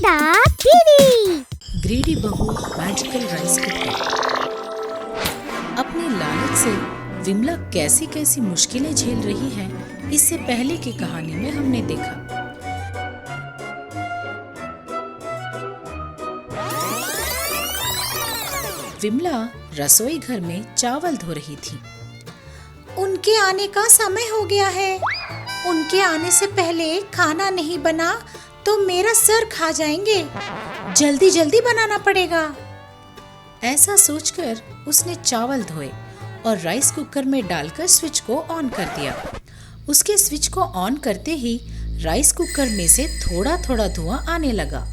Sunita TV. Greedy बहू magical rice cooker. अपने लालच से विमला कैसी कैसी मुश्किलें झेल रही है, इससे पहले की कहानी में हमने देखा। विमला रसोई घर में चावल धो रही थी। उनके आने का समय हो गया है। उनके आने से पहले खाना नहीं बना तो मेरा सर खा जाएंगे। जल्दी जल्दी बनाना पड़ेगा। ऐसा सोचकर उसने चावल धोए और राइस कुकर में डालकर स्विच को ऑन कर दिया। उसके स्विच को ऑन करते ही राइस कुकर में से थोड़ा थोड़ा धुआं आने लगा।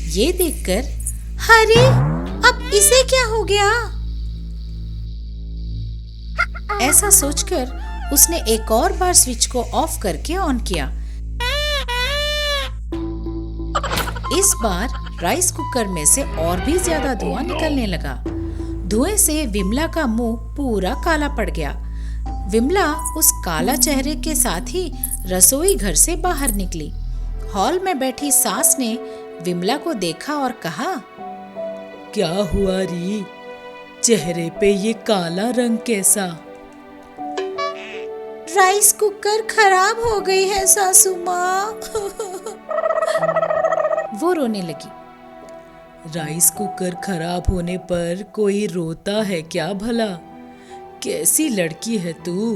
ये देखकर अरे, अब इसे क्या हो गया? ऐसा सोचकर उसने एक और बार स्विच को ऑफ करके ऑन किया। इस बार राइस कुकर में से और भी ज्यादा धुआं निकलने लगा। धुएं से विमला का मुंह पूरा काला पड़ गया। विमला उस काला चेहरे के साथ ही रसोई घर से बाहर निकली। हॉल में बैठी सास ने विमला को देखा और कहा, क्या हुआ री? चेहरे पे ये काला रंग कैसा? राइस कुकर खराब हो गई है सासू माँ। वो रोने लगी। राइस कुकर खराब होने पर कोई रोता है क्या भला? कैसी लड़की है तू?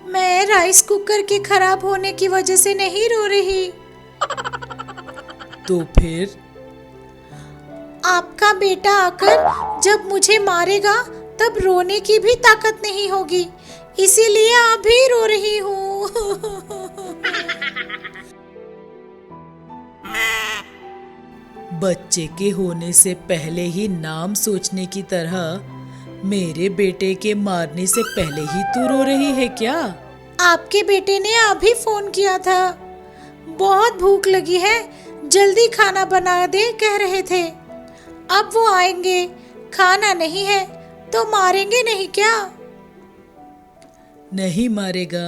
मैं राइस कुकर के खराब होने की वजह से नहीं रो रही। तो फिर? आपका बेटा आकर जब मुझे मारेगा तब रोने की भी ताकत नहीं होगी, इसीलिए अभी रो रही हूँ। बच्चे के होने से पहले ही नाम सोचने की तरह मेरे बेटे के मारने से पहले ही तू रो रही है क्या? आपके बेटे ने अभी फोन किया था। बहुत भूख लगी है, जल्दी खाना बना दे कह रहे थे। अब वो आएंगे, खाना नहीं है तो मारेंगे नहीं क्या? नहीं मारेगा।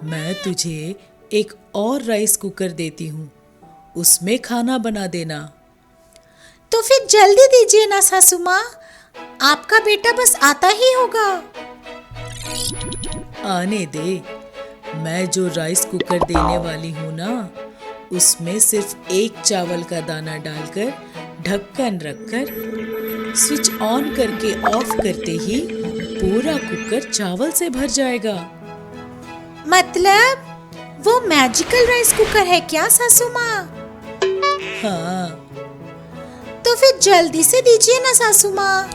मैं तुझे एक और राइस कुकर देती हूँ, उसमें खाना बना देना। तो फिर जल्दी दीजिए ना सासू माँ, आपका बेटा बस आता ही होगा। आने दे। मैं जो राइस कुकर देने वाली हूँ ना, उसमें सिर्फ एक चावल का दाना डालकर ढक्कन रखकर स्विच ऑन करके ऑफ करते ही पूरा कुकर चावल से भर जाएगा। मतलब वो मैजिकल राइस कुकर है क्या सासू माँ? हाँ। तो फिर जल्दी से दीजिए ना सासू माँ।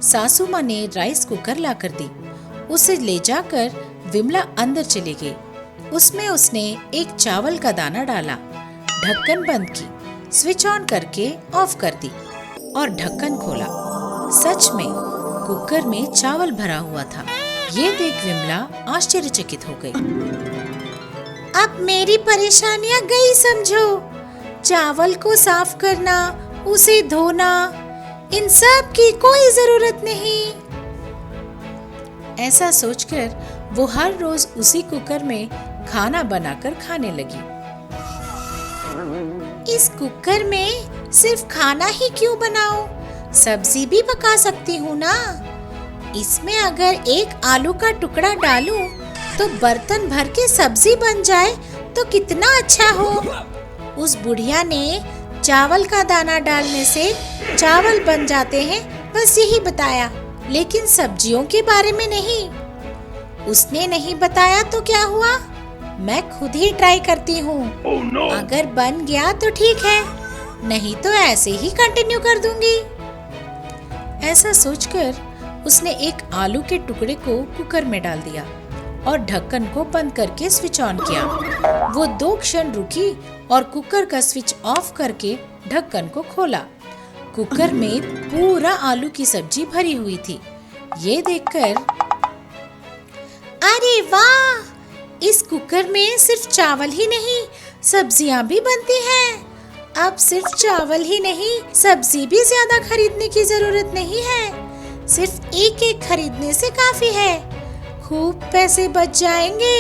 सासू माँ ने राइस कुकर लाकर दी। उसे ले जाकर विमला अंदर चली गई। उसमें उसने एक चावल का दाना डाला, ढक्कन बंद की, स्विच ऑन करके ऑफ कर दी और ढक्कन खोला। सच में कुकर में चावल भरा हुआ था। ये देख विमला आश्चर्यचकित हो गई। अब मेरी परेशानियां गई समझो। चावल को साफ करना, उसे धोना, इन सब की कोई जरूरत नहीं। ऐसा सोचकर वो हर रोज उसी कुकर में खाना बनाकर खाने लगी। इस कुकर में सिर्फ खाना ही क्यों बनाऊं? सब्जी भी पका सकती हूँ ना। इसमें अगर एक आलू का टुकड़ा डालूं तो बर्तन भर के सब्जी बन जाए तो कितना अच्छा हो। उस बुढ़िया ने चावल का दाना डालने से चावल बन जाते हैं, बस यही बताया, लेकिन सब्जियों के बारे में नहीं। उसने नहीं बताया तो क्या हुआ? मैं खुद ही ट्राई करती हूँ। अगर बन गया तो ठीक है, नहीं तो ऐसे ही कंटिन्यू कर दूंगी। ऐसा सोचकर उसने एक आलू के टुकड़े को कुकर में डाल दिया और ढक्कन को बंद करके स्विच ऑन किया। वो 2 क्षण रुकी और कुकर का स्विच ऑफ करके ढक्कन को खोला। कुकर में पूरा आलू की सब्जी भरी हुई थी। ये देखकर, अरे वाह! इस कुकर में सिर्फ चावल ही नहीं, सब्जियां भी बनती हैं। अब सिर्फ चावल ही नहीं, सब्जी भी ज्यादा खरीदने की जरूरत नहीं है। सिर्फ एक एक खरीदने से काफी है। खूब पैसे बच जाएंगे।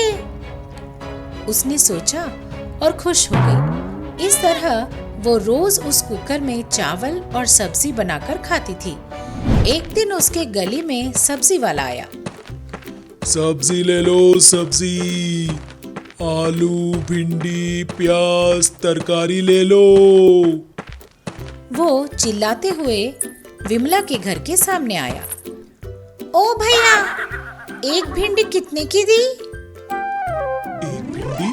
उसने सोचा और खुश हो गई। इस तरह वो रोज उस कुकर में चावल और सब्जी बनाकर खाती थी। एक दिन उसके गली में सब्जी वाला आया। सब्जी ले लो, सब्जी, आलू, भिंडी, प्याज, तरकारी ले लो। वो चिल्लाते हुए विमला के घर के सामने आया। ओ भैया, एक भिंडी कितने की दी? एक भिंडी?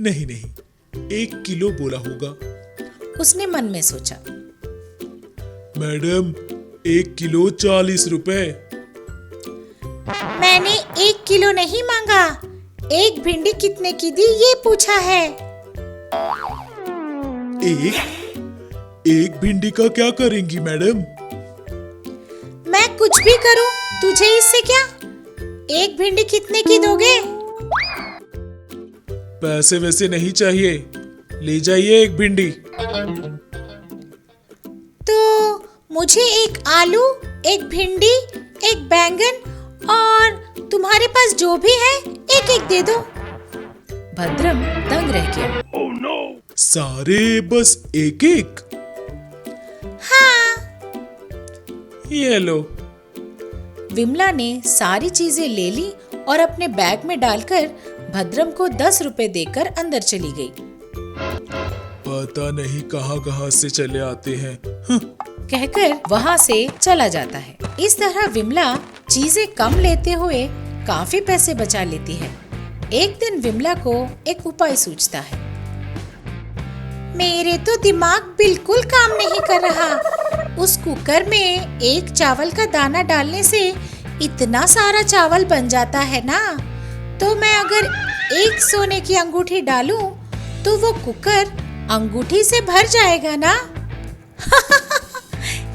नहीं नहीं, 1 किलो बोला होगा। उसने मन में सोचा। मैडम, 1 किलो 40 रुपए। मैंने 1 किलो नहीं मांगा, एक भिंडी कितने की दी ये पूछा है। एक भिंडी का क्या करेंगी मैडम? मैं कुछ भी करूं, तुझे इससे क्या? एक भिंडी कितने की दोगे? पैसे वैसे नहीं चाहिए, ले जाइए एक भिंडी। तो मुझे एक आलू, एक भिंडी, एक बैंगन और तुम्हारे पास जो भी है एक एक दे दो। भद्रम दंग रह गया। सारे बस एक एक? हाँ। ये लो। विमला ने सारी चीजें ले ली और अपने बैग में डालकर भद्रम को 10 रुपए देकर अंदर चली गई। पता नहीं कहाँ से चले आते हैं। कहकर वहाँ से चला जाता है। इस तरह विमला चीजें कम लेते हुए काफी पैसे बचा लेती है। एक दिन विमला को एक उपाय सूझता है। मेरे तो दिमाग बिल्कुल काम नहीं कर रहा। उस कुकर में एक चावल का दाना डालने से इतना सारा चावल बन जाता है ना, तो मैं अगर एक सोने की अंगूठी डालूं तो वो कुकर अंगूठी से भर जाएगा ना।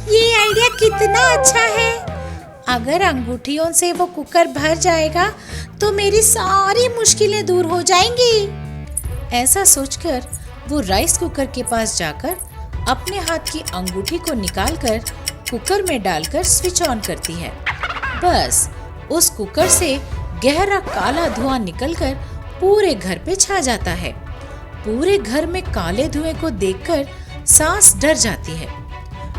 ये आइडिया कितना अच्छा है। अगर अंगूठियों से वो कुकर भर जाएगा तो मेरी सारी मुश्किलें दूर हो जाएंगी। ऐसा सोचकर वो राइस कुकर के पास जाकर अपने हाथ की अंगूठी को निकालकर कुकर में डालकर स्विच ऑन करती है। बस उस कुकर से गहरा काला धुआं निकलकर पूरे घर पे छा जाता है। पूरे घर में काले धुएं को देखकर सास डर जाती है।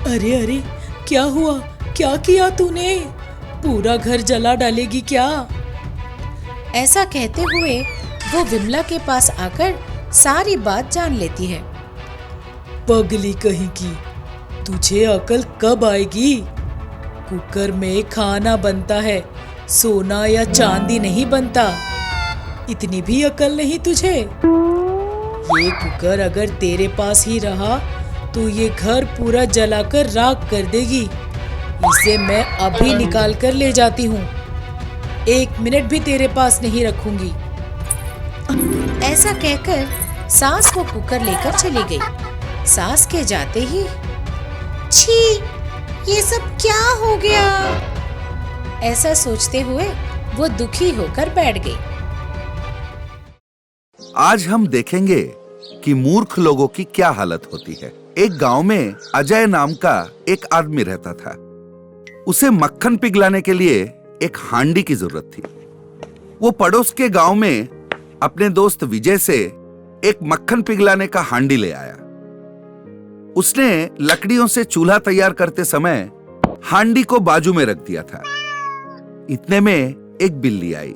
अरे अरे, क्या हुआ? क्या किया तूने? पूरा घर जला डालेगी क्या? ऐसा कहते हुए वो विमला के पास आकर सारी बात जान लेती है। पगली कहीं की, तुझे अकल कब आएगी? कुकर में खाना बनता है, सोना या चांदी नहीं बनता। इतनी भी अकल नहीं तुझे? ये कुकर अगर तेरे पास ही रहा तो ये घर पूरा जलाकर राख कर देगी। इसे मैं अभी निकाल कर ले जाती हूँ। 1 मिनट भी तेरे पास नहीं रखूंगी। ऐसा कहकर सास वो कुकर लेकर चली गई। सास के जाते ही, छी, ये सब क्या हो गया? ऐसा सोचते हुए वो दुखी होकर बैठ गई। आज हम देखेंगे कि मूर्ख लोगों की क्या हालत होती है। एक गांव में अजय नाम का एक आदमी रहता था। उसे मक्खन पिघलाने के लिए एक हांडी की जरूरत थी। वो पड़ोस के गांव में अपने दोस्त विजय से एक मक्खन पिघलाने का हांडी ले आया। उसने लकड़ियों से चूल्हा तैयार करते समय हांडी को बाजू में रख दिया था। इतने में एक बिल्ली आई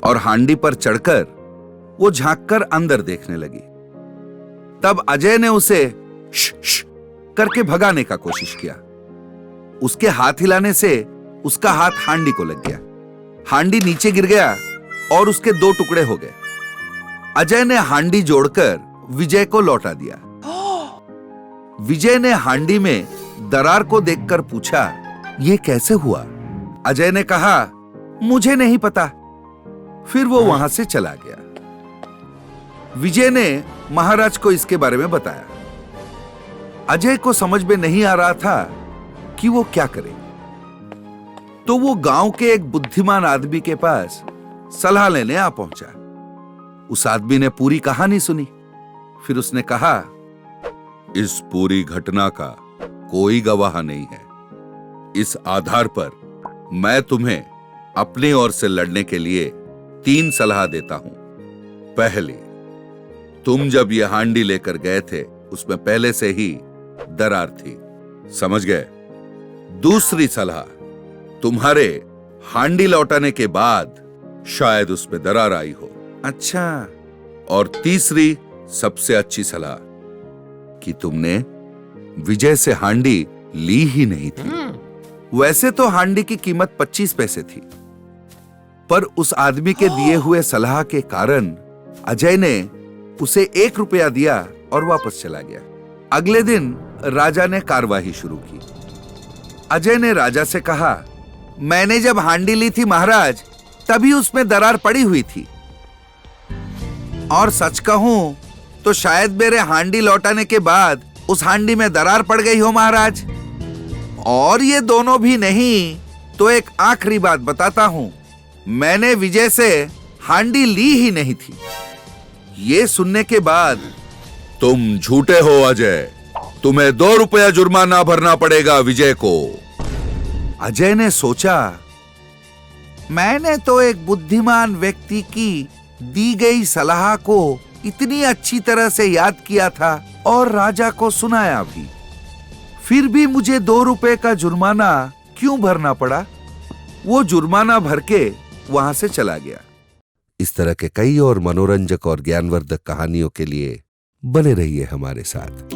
और हांडी पर चढ़कर वो झांककर अंदर देखने लगी। तब अजय ने उसे श करके भगाने का कोशिश किया। उसके हाथ हिलाने से उसका हाथ हांडी को लग गया। हांडी नीचे गिर गया और उसके 2 टुकड़े हो गए। अजय ने हांडी जोड़कर विजय को लौटा दिया। विजय ने हांडी में दरार को देखकर पूछा, यह कैसे हुआ? अजय ने कहा, मुझे नहीं पता। फिर वो वहां से चला गया। विजय ने महाराज को इसके बारे में बताया। अजय को समझ में नहीं आ रहा था कि वो क्या करे। तो वो गांव के एक बुद्धिमान आदमी के पास सलाह लेने आ पहुंचा। उस आदमी ने पूरी कहानी सुनी। फिर उसने कहा, इस पूरी घटना का कोई गवाह नहीं है। इस आधार पर मैं तुम्हें अपनी ओर से लड़ने के लिए 3 सलाह देता हूं। पहली, तुम जब ये हांडी लेकर गए थे उसमें पहले से ही दरार थी, समझ गए? दूसरी सलाह, तुम्हारे हांडी लौटाने के बाद शायद उसमें दरार आई हो। अच्छा। और तीसरी सबसे अच्छी सलाह कि तुमने विजय से हांडी ली ही नहीं थी। वैसे तो हांडी की कीमत 25 पैसे थी, पर उस आदमी के दिए हुए सलाह के कारण अजय ने उसे 1 रुपया दिया और वापस चला गया। अगले दिन राजा ने कार्यवाही शुरू की। अजय ने राजा से कहा, मैंने जब हांडी ली थी महाराज, तभी उसमें दरार पड़ी हुई थी, और सच कहूं तो शायद मेरे हांडी लौटाने के बाद उस हांडी में दरार पड़ गई हो महाराज। और ये दोनों भी नहीं तो एक आखिरी बात बताता हूं, मैंने विजय से हांडी ली ही नहीं थी। ये सुनने के बाद, तुम झूठे हो अजय, तुम्हें 2 रुपया जुर्माना भरना पड़ेगा विजय को। अजय ने सोचा, मैंने तो एक बुद्धिमान व्यक्ति की दी गई सलाह को इतनी अच्छी तरह से याद किया था और राजा को सुनाया भी, फिर भी मुझे 2 रुपए का जुर्माना क्यों भरना पड़ा? वो जुर्माना भर के वहां से चला गया। इस तरह के कई और मनोरंजक और ज्ञानवर्धक कहानियों के लिए बने रहिए हमारे साथ।